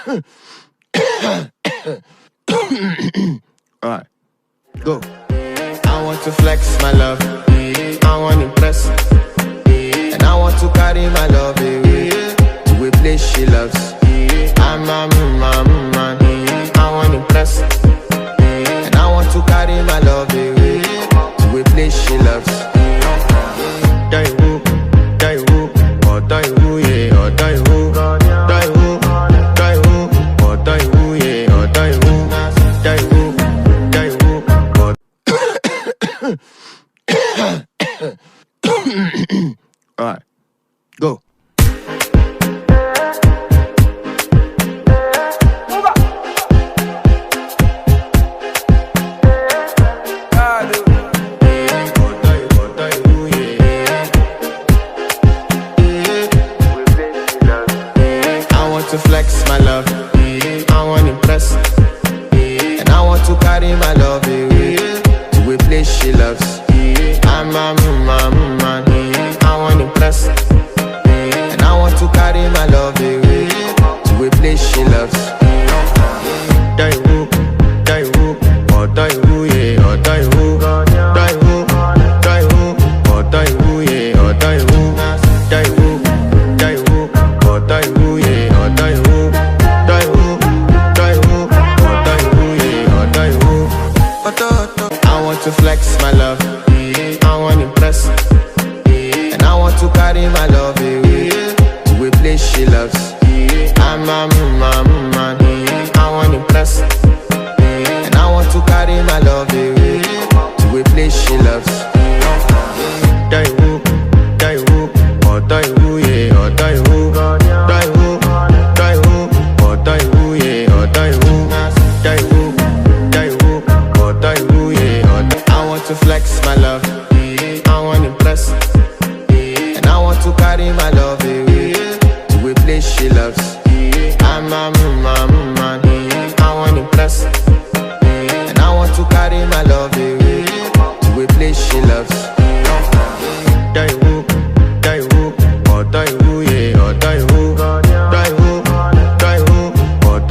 Alright, go. I want to flex my love. I want to impress. And I want to carry my love away to a place she loves. I'm a man. I want to impress. And I want to carry my love away to a place she loves. Die who, or die who, yeah, or die who, die who, or die who, yeah, or die who, or alright, go. To flex my love, I want to impress, and I want to carry my love away to a place she loves. I'm a man, I want to impress, and I want to carry my love away to a place she loves. Die who, or die who, yeah, or die who, or die who, yeah, or die who, or die who, yeah. I want to flex my love, I want to impress, and I want to carry my love away to a place she loves. I'm a man, I want to impress, and I want to carry my love away to a place she loves. Die who, or die who, yeah, or die who, or die who, yeah, or die who, or die who, yeah. I want to flex my love, I want to impress, and I want to carry my love away to a place she loves. I'm a man, I want to impress, and I want to carry my love away to a place she loves. Die who, or die who, yeah, or die who, or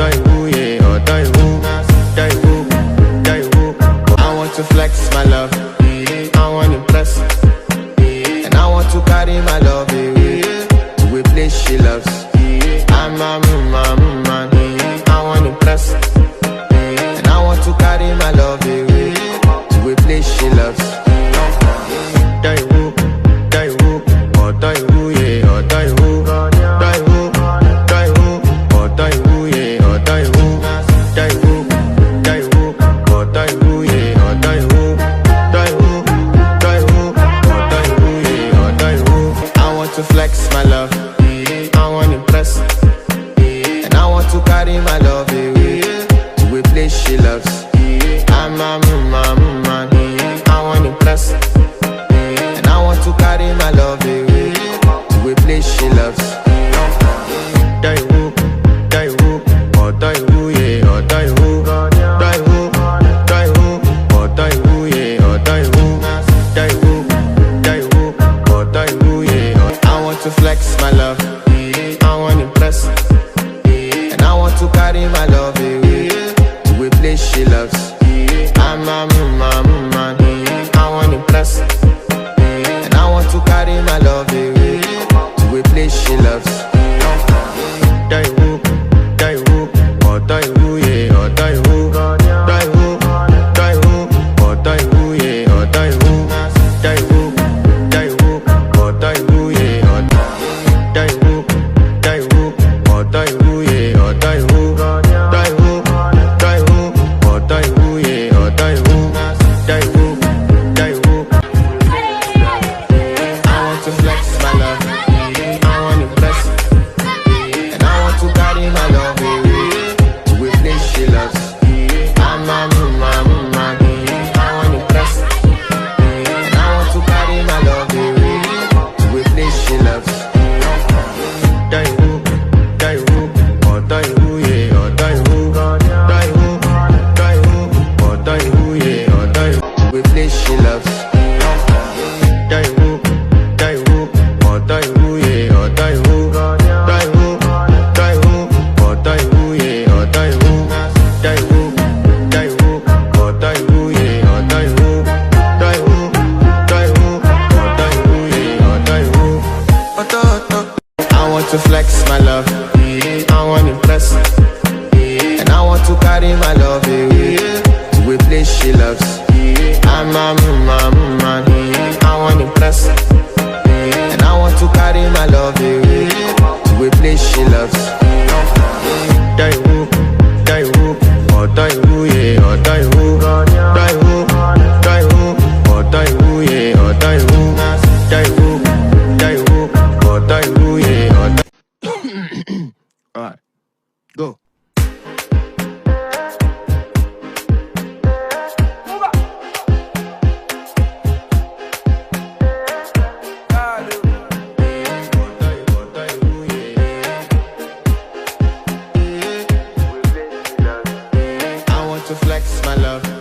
die who, yeah, or die who, I want to flex my love, I want to impress, and I want to carry my love away to a place she loves. I'm a man, I want to impress, carry my love away to a place she loves. I'm a man, I want to impress, and I want to carry my love away to a place she loves. Die who, oh die who, yeah, oh die who, oh die who, yeah, oh die who, oh die who, yeah, oh die. Alright, go. To flex my love.